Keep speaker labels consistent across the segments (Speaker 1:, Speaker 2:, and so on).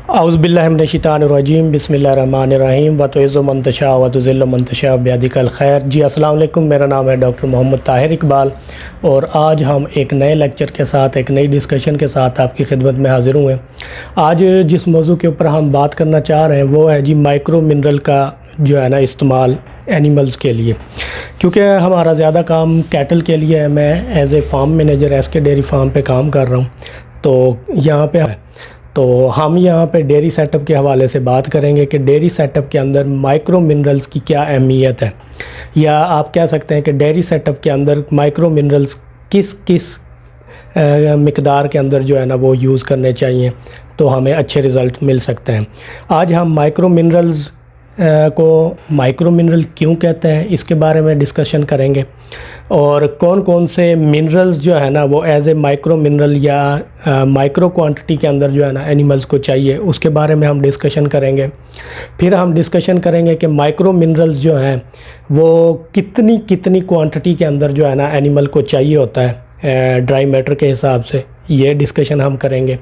Speaker 1: औज़ुबिल्लाहिमिनश्शैतानिर्रजीम बिस्मिल्लाहिर्रहमानिर्रहीम वतुइज़्ज़ु मन तशा व तुज़िल्लु मन तशा बियदिकल खैर। जी अस्सलाम वालेकुम, मेरा नाम है डॉक्टर मोहम्मद ताहिर इकबाल और आज हम एक नए लेक्चर के साथ, एक नई डिस्कशन के साथ आपकी खिदमत में हाज़िर हुए हैं। आज जिस मौजू के ऊपर हम बात करना चाह रहे हैं वो है जी माइक्रो मिनरल का जो है ना इस्तेमाल एनिमल्स के लिए, क्योंकि हमारा ज़्यादा काम कैटल के लिए है। मैं as a farm manager SK dairy farm पे काम कर रहा हूँ, तो यहाँ पे तो हम यहाँ पे डेयरी सेटअप के हवाले से बात करेंगे कि डेयरी सेटअप के अंदर माइक्रो मिनरल्स की क्या अहमियत है, या आप कह सकते हैं कि डेयरी सेटअप के अंदर माइक्रो मिनरल्स किस किस मिकदार के अंदर जो है ना वो यूज़ करने चाहिए तो हमें अच्छे रिज़ल्ट मिल सकते हैं। आज हम माइक्रो मिनरल्स को माइक्रो मिनरल क्यों कहते हैं इसके बारे में डिस्कशन करेंगे, और कौन कौन से मिनरल्स जो है ना वो एज ए माइक्रो मिनरल या माइक्रो क्वांटिटी के अंदर जो है ना एनिमल्स को चाहिए उसके बारे में हम डिस्कशन करेंगे। फिर हम डिस्कशन करेंगे कि माइक्रो मिनरल्स जो हैं वो कितनी कितनी क्वांटिटी के अंदर जो है ना एनिमल को चाहिए होता है ड्राई मैटर के हिसाब से, ये डिस्कशन हम करेंगे।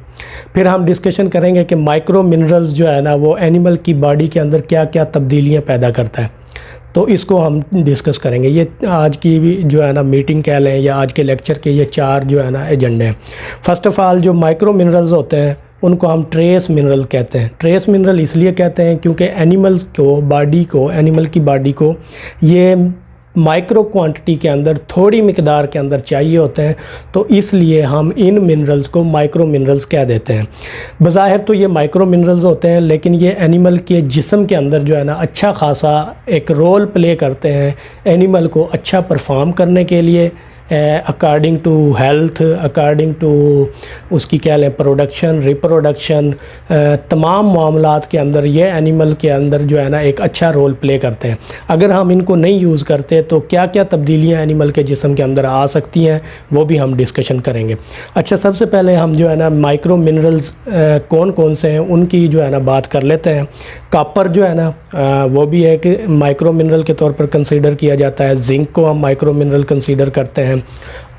Speaker 1: फिर हम डिस्कशन करेंगे कि माइक्रो मिनरल्स जो है ना वो एनिमल की बॉडी के अंदर क्या क्या तब्दीलियां पैदा करता है, तो इसको हम डिस्कस करेंगे। ये आज की भी जो है ना मीटिंग कह लें या आज के लेक्चर के ये 4 जो है ना एजेंडे हैं। फ़र्स्ट ऑफ़ ऑल जो माइक्रो मिनरल्स होते हैं उनको हम ट्रेस मिनरल कहते हैं। ट्रेस मिनरल इसलिए कहते हैं क्योंकि एनिमल की बॉडी को ये माइक्रो क्वांटिटी के अंदर थोड़ी मिकदार के अंदर चाहिए होते हैं, तो इसलिए हम इन मिनरल्स को माइक्रो मिनरल्स कह देते हैं। बज़ाहिर तो ये माइक्रो मिनरल्स होते हैं, लेकिन ये एनिमल के जिस्म के अंदर जो है ना अच्छा खासा एक रोल प्ले करते हैं एनिमल को अच्छा परफॉर्म करने के लिए, according to health, according to उसकी कह लें प्रोडक्शन, रिप्रोडक्शन, तमाम मामलात के अंदर ये एनिमल के अंदर जो है ना एक अच्छा रोल प्ले करते हैं। अगर हम इनको नहीं यूज़ करते तो क्या क्या तब्दीलियां एनिमल के जिस्म के अंदर आ सकती हैं वो भी हम डिस्कशन करेंगे। अच्छा, सबसे पहले हम जो है ना माइक्रो मिनरल्स कौन कौन से हैं उनकी जो है ना बात कर लेते हैं। कॉपर जो है ना वो भी है कि माइक्रो मिनरल के तौर पर कंसीडर किया जाता है। जिंक को हम माइक्रो मिनरल कंसीडर करते हैं।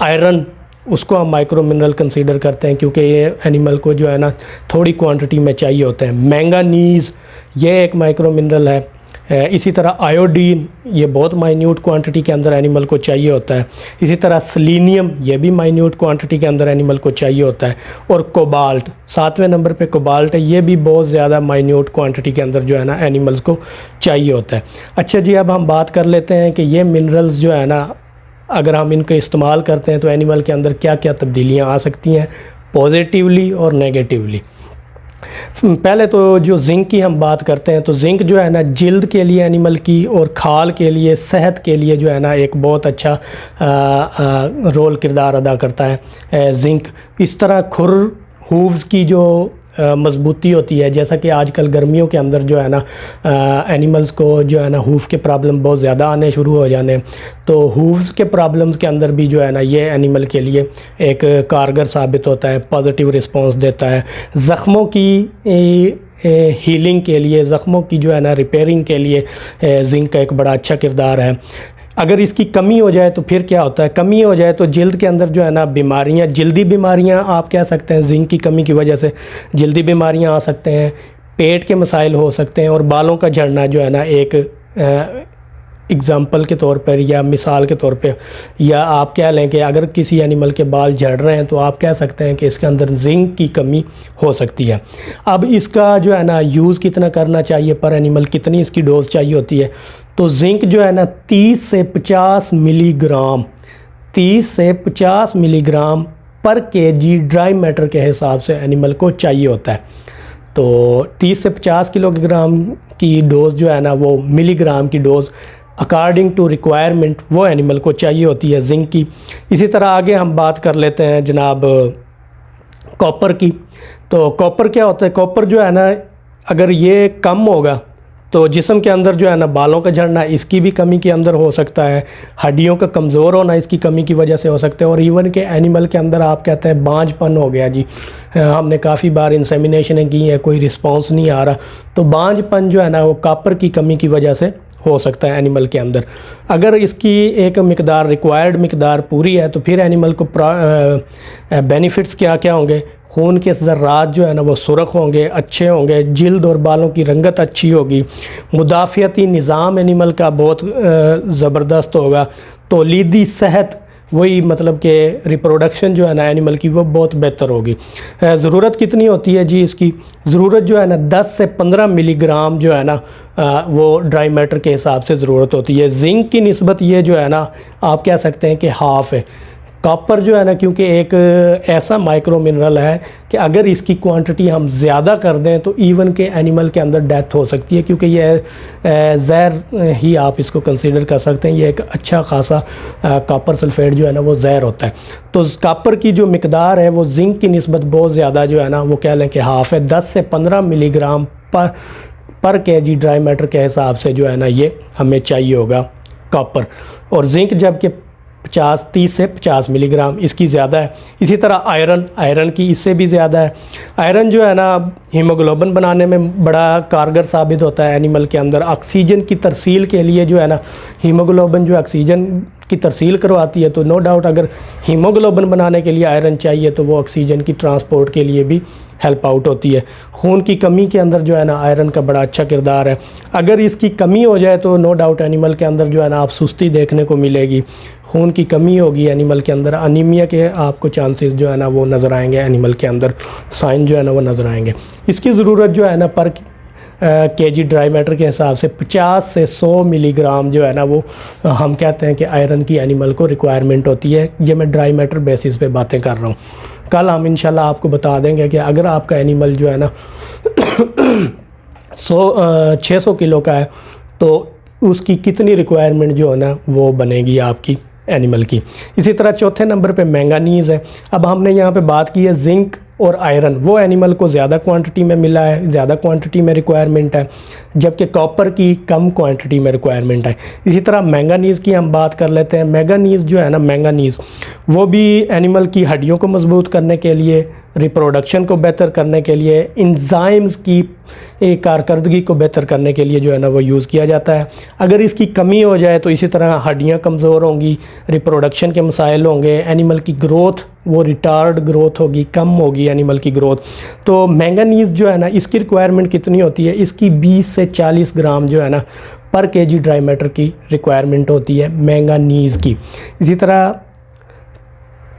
Speaker 1: आयरन उसको हम माइक्रो मिनरल कंसीडर करते हैं क्योंकि ये एनिमल को जो है ना थोड़ी क्वांटिटी में चाहिए होते हैं। मैंगानीज़ ये एक माइक्रो मिनरल है। इसी तरह आयोडीन ये बहुत माइन्यूट क्वांटिटी के अंदर एनिमल को चाहिए होता है। इसी तरह सेलेनियम ये भी माइन्यूट क्वांटिटी के अंदर एनिमल को चाहिए होता है। और कोबाल्ट 7वें नंबर पे कोबाल्ट है, ये भी बहुत ज़्यादा माइन्यूट क्वांटिटी के अंदर जो है ना एनिमल्स को चाहिए होता है। अच्छा जी, अब हम बात कर लेते हैं कि ये मिनरल्स जो है ना अगर हम इनको इस्तेमाल करते हैं तो एनिमल के अंदर क्या क्या तब्दीलियां आ सकती हैं पॉजिटिवली और नेगेटिवली। पहले तो जो जिंक की हम बात करते हैं तो जिंक जो है ना जिल्द के लिए एनिमल की और खाल के लिए, सेहत के लिए जो है ना एक बहुत अच्छा रोल किरदार अदा करता है जिंक। इस तरह खुर हूव्स की जो मजबूती होती है, जैसा कि आजकल गर्मियों के अंदर जो है ना एनिमल्स को जो है ना हूफ के प्रॉब्लम बहुत ज़्यादा आने शुरू हो जाने, तो हूव्स के प्रॉब्लम्स के अंदर भी जो है ना ये एनिमल के लिए एक कारगर साबित होता है, पॉजिटिव रिस्पांस देता है। ज़ख्मों की हीलिंग के लिए, ज़ख्मों की जो है ना रिपेयरिंग के लिए जिंक का एक बड़ा अच्छा किरदार है। अगर इसकी कमी हो जाए तो फिर क्या होता है, कमी हो जाए तो जल्द के अंदर जो है ना बीमारियां, जल्दी बीमारियां आप कह सकते हैं, जिंक की कमी की वजह से जल्दी बीमारियां आ सकते हैं, पेट के मसाइल हो सकते हैं और बालों का झड़ना जो है ना एक एग्ज़ाम्पल के तौर पर या मिसाल के तौर पे, या आप कह लें कि अगर किसी एनिमल के बाल झड़ रहे हैं तो आप कह सकते हैं कि इसके अंदर जिंक की कमी हो सकती है। अब इसका जो है ना यूज़ कितना करना चाहिए पर एनिमल, कितनी इसकी डोज चाहिए होती है, तो जिंक जो है ना 30 से 50 मिलीग्राम पर केजी ड्राई मैटर के हिसाब से एनिमल को चाहिए होता है। तो 30 से 50 किलोग्राम की डोज़ जो है ना वो मिलीग्राम की डोज़ अकॉर्डिंग टू रिक्वायरमेंट वो एनिमल को चाहिए होती है जिंक की। इसी तरह आगे हम बात कर लेते हैं जनाब कॉपर की। तो कॉपर क्या होता है, कॉपर जो है ना अगर ये कम होगा तो जिस्म के अंदर जो है ना बालों का झड़ना इसकी भी कमी के अंदर हो सकता है, हड्डियों का कमज़ोर होना इसकी कमी की वजह से हो सकता है, और इवन के एनिमल के अंदर आप कहते हैं बांझपन हो गया जी, हमने काफ़ी बार इंसेमिनेशनें की हैं, कोई रिस्पांस नहीं आ रहा, तो बांझपन जो है ना वो कॉपर की कमी की वजह से हो सकता है एनिमल के अंदर। अगर इसकी एक मिकदार, रिक्वायर्ड मिकदार पूरी है तो फिर एनिमल को बेनिफिट्स क्या क्या होंगे, खून के ज़र्रात जो है ना वो सुरख होंगे, अच्छे होंगे, जिल्द और बालों की रंगत अच्छी होगी, मुदाफ़ियती निज़ाम एनिमल का बहुत ज़बरदस्त होगा, तौलीदी सेहत वही मतलब कि रिप्रोडक्शन जो है ना एनिमल की वो बहुत बेहतर होगी। ज़रूरत कितनी होती है जी इसकी? ज़रूरत जो है ना 10 से 15 मिलीग्राम जो है ना वो ड्राई मैटर के हिसाब से ज़रूरत होती है। जिंक की निस्बत ये जो है ना आप कह सकते हैं कि हाफ़ है। कॉपर जो है ना क्योंकि एक ऐसा माइक्रो मिनरल है कि अगर इसकी क्वांटिटी हम ज़्यादा कर दें तो इवन के एनिमल के अंदर डेथ हो सकती है, क्योंकि ये ज़हर ही आप इसको कंसीडर कर सकते हैं। ये एक अच्छा खासा कॉपर सल्फेट जो है ना वो ज़हर होता है। तो कॉपर की जो मिकदार है वो जिंक की निस्बत बहुत ज़्यादा जो है ना वो कह लें कि हाफ़ है। 10 से 15 मिलीग्राम पर केजी ड्राई मैटर के हिसाब से जो है ना ये हमें चाहिए होगा कॉपर। और जिंक जबकि 30 से 50 मिलीग्राम इसकी ज़्यादा है। इसी तरह आयरन की इससे भी ज़्यादा है। आयरन जो है ना हीमोग्लोबिन बनाने में बड़ा कारगर साबित होता है एनिमल के अंदर। ऑक्सीजन की तरसील के लिए जो है ना हीमोग्लोबिन जो ऑक्सीजन की तरसील करवाती है, तो नो डाउट अगर हीमोग्लोबिन बनाने के लिए आयरन चाहिए तो वो ऑक्सीजन की ट्रांसपोर्ट के लिए भी हेल्प आउट होती है। खून की कमी के अंदर जो है ना आयरन का बड़ा अच्छा किरदार है। अगर इसकी कमी हो जाए तो नो डाउट एनिमल के अंदर जो है ना आप सुस्ती देखने को मिलेगी, खून की कमी होगी एनिमल के अंदर, अनीमिया के आपको चांसेस जो है ना वो नज़र आएंगे एनिमल के अंदर, साइन जो है ना वो नज़र आएंगे। इसकी ज़रूरत जो है ना पर केजी ड्राई मैटर के हिसाब से 50 से 100 मिलीग्राम जो है ना वो हम कहते हैं कि आयरन की एनिमल को रिक्वायरमेंट होती है। ये मैं ड्राई मैटर बेसिस पे बातें कर रहा हूँ। कल हम इंशाल्लाह आपको बता देंगे कि अगर आपका एनिमल जो है ना 600 किलो का है तो उसकी कितनी रिक्वायरमेंट जो है ना वो बनेगी आपकी एनिमल की। इसी तरह चौथे नंबर पे मैंगानीज़ है। अब हमने यहाँ पे बात की है जिंक और आयरन, वो एनिमल को ज़्यादा क्वांटिटी में मिला है, ज़्यादा क्वांटिटी में रिक्वायरमेंट है, जबकि कॉपर की कम क्वांटिटी में रिक्वायरमेंट है। इसी तरह मैंगानीज़ की हम बात कर लेते हैं। मैंगानीज़ जो है ना मैंगानीज़ वो भी एनिमल की हड्डियों को मजबूत करने के लिए, रिप्रोडक्शन को बेहतर करने के लिए, इंजाइम्स की कारकर्दगी को बेहतर करने के लिए जो है ना वो यूज़ किया जाता है। अगर इसकी कमी हो जाए तो इसी तरह हड्डियाँ कमज़ोर होंगी, रिप्रोडक्शन के मसाइल होंगे, एनिमल की ग्रोथ वो रिटार्ड ग्रोथ होगी, कम होगी एनिमल की ग्रोथ। तो मैंगानीज़ जो है ना इसकी रिक्वायरमेंट कितनी होती है? इसकी 20 से 40 ग्राम जो है ना पर केजी ड्राई मैटर की रिक्वायरमेंट होती है मैंगानीज़ की। इसी तरह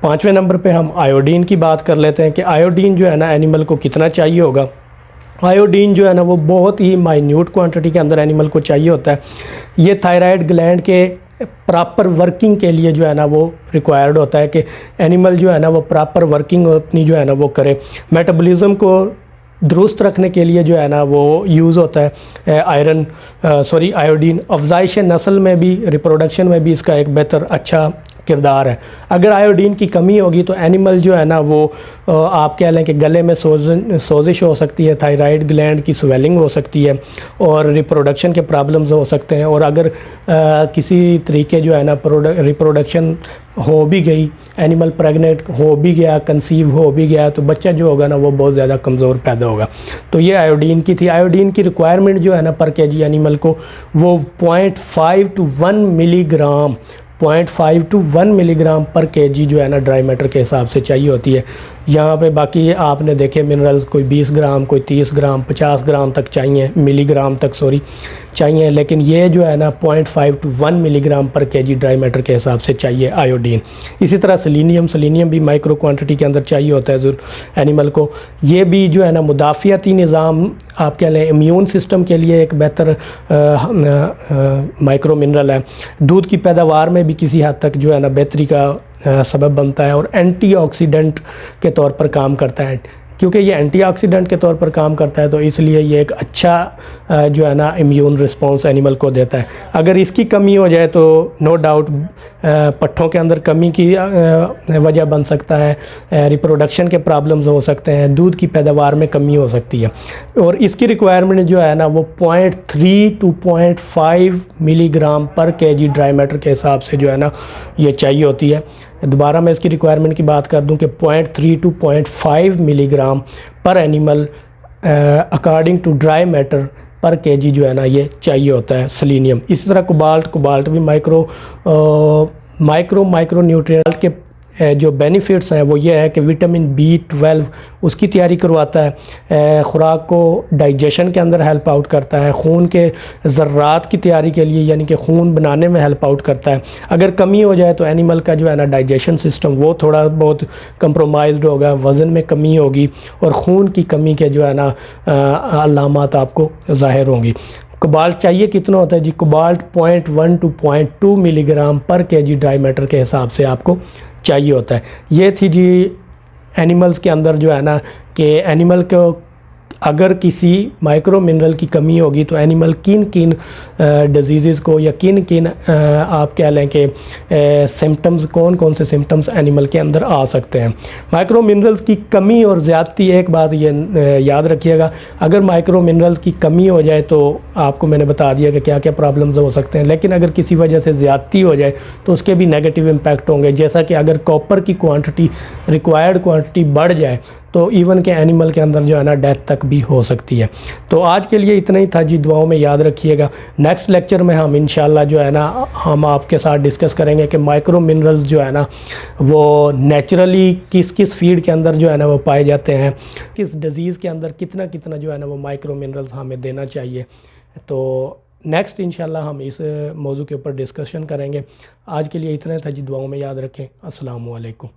Speaker 1: 5वें नंबर पे हम आयोडीन की बात कर लेते हैं कि आयोडीन जो है ना एनिमल को कितना चाहिए होगा। आयोडीन जो है ना वो बहुत ही माइन्यूट क्वांटिटी के अंदर एनिमल को चाहिए होता है। ये थायराइड ग्लैंड के प्रॉपर वर्किंग के लिए जो है ना वो रिक्वायर्ड होता है कि एनिमल जो है ना वो प्रॉपर वर्किंग अपनी जो है ना वो करे। मेटाबॉलिज्म को दुरुस्त रखने के लिए जो है ना वो यूज़ होता है आयोडीन। अफजाइश नस्ल में भी, रिप्रोडक्शन में भी इसका एक बेहतर अच्छा किरदार है। अगर आयोडीन की कमी होगी तो एनिमल जो है ना वो आप कह लें कि गले में सोजिश हो सकती है, थायराइड ग्लैंड की स्वेलिंग हो सकती है और रिप्रोडक्शन के प्रॉब्लम्स हो सकते हैं। और अगर किसी तरीके जो है ना रिप्रोडक्शन हो भी गई, एनिमल प्रेग्नेंट हो भी गया, कंसीव हो भी गया, तो बच्चा जो होगा ना वो बहुत ज़्यादा कमज़ोर पैदा होगा। तो ये आयोडीन की थी। आयोडीन की रिक्वायरमेंट जो है ना पर केजी एनिमल को वो 0.5 to 1 मिलीग्राम 0.5 to 1 मिलीग्राम पर केजी जो है ना ड्राई मैटर के हिसाब से चाहिए होती है। यहाँ पे बाकी आपने देखे मिनरल्स कोई 20 ग्राम, कोई 30 ग्राम, 50 ग्राम तक चाहिए, मिलीग्राम तक चाहिए, लेकिन ये जो है ना 0.5 to 1 मिलीग्राम पर केजी ड्राई मैटर के हिसाब से चाहिए आयोडीन। इसी तरह सेलेनियम भी माइक्रो क्वांटिटी के अंदर चाहिए होता है एनिमल को। ये भी जो है ना मुदाफ़ियती निज़ाम आप कह लें इम्यून सिस्टम के लिए एक बेहतर माइक्रो मिनरल है। दूध की पैदावार में भी किसी हद तक जो है ना बेहतरी का सबब बनता है और एंटीऑक्सीडेंट के तौर पर काम करता है। क्योंकि ये एंटीऑक्सीडेंट के तौर पर काम करता है तो इसलिए ये एक अच्छा जो है ना इम्यून रिस्पॉन्स एनिमल को देता है। अगर इसकी कमी हो जाए तो नो डाउट पट्ठों के अंदर कमी की वजह बन सकता है, रिप्रोडक्शन के प्रॉब्लम्स हो सकते हैं, दूध की पैदावार में कमी हो सकती है। और इसकी रिक्वायरमेंट जो है ना वो 0.3 to 0.5 मिलीग्राम पर केजी ड्राई मैटर के हिसाब से जो है ना ये चाहिए होती है। दोबारा मैं इसकी रिक्वायरमेंट की बात कर दूं कि 0.3 to 0.5 मिलीग्राम पर animal according to dry matter पर केजी जो है ना ये चाहिए होता है सेलेनियम। इसी तरह कोबाल्ट भी माइक्रो न्यूट्रिएंट के जो बेनिफिट्स हैं वो ये है कि विटामिन B12 उसकी तैयारी करवाता है, ख़ुराक को डाइजेशन के अंदर हेल्प आउट करता है, खून के ज़र्रात की तैयारी के लिए यानी कि खून बनाने में हेल्प आउट करता है। अगर कमी हो जाए तो एनिमल का जो है ना डाइजेशन सिस्टम वो थोड़ा बहुत कंप्रोमाइज़्ड होगा, वज़न में कमी होगी और खून की कमी के जो है ना अलामात आपको ज़ाहिर होंगी। कोबाल्ट चाहिए कितना होता है जी? कोबाल्ट 0.1 to 0.2 मिलीग्राम पर केजी ड्राई मैटर के हिसाब से आपको चाहिए होता है। ये थी जी एनिमल्स के अंदर जो है ना कि एनिमल को अगर किसी माइक्रो मिनरल की कमी होगी तो एनिमल किन किन डिजीज़ को या किन किन आप कह लें कि सिम्टम्स, कौन कौन से सिम्टम्स एनिमल के अंदर आ सकते हैं। माइक्रो मिनरल्स की कमी और ज़्यादती, एक बात ये याद रखिएगा, अगर माइक्रो मिनरल्स की कमी हो जाए तो आपको मैंने बता दिया कि क्या क्या प्रॉब्लम्स हो सकते हैं, लेकिन अगर किसी वजह से ज़्यादती हो जाए तो उसके भी नेगेटिव इम्पैक्ट होंगे। जैसा कि अगर कॉपर की क्वांटिटी, रिक्वायर्ड क्वांटिटी बढ़ जाए तो इवन के एनिमल के अंदर जो है ना डेथ तक भी हो सकती है। तो आज के लिए इतना ही था जी, दुआओं में याद रखिएगा। नेक्स्ट लेक्चर में हम इंशाल्लाह जो है ना हम आपके साथ डिस्कस करेंगे कि माइक्रो मिनरल्स जो है ना वो नेचुरली किस किस फीड के अंदर जो है ना वो पाए जाते हैं, किस डिज़ीज़ के अंदर कितना कितना जो है ना वो माइक्रो मिनरल्स हमें देना चाहिए। तो नेक्स्ट इंशाल्लाह हम इस मौजू के ऊपर डिस्कशन करेंगे। आज के लिए इतना था जी, दुआओं में याद रखें। अस्सलामु अलैकुम।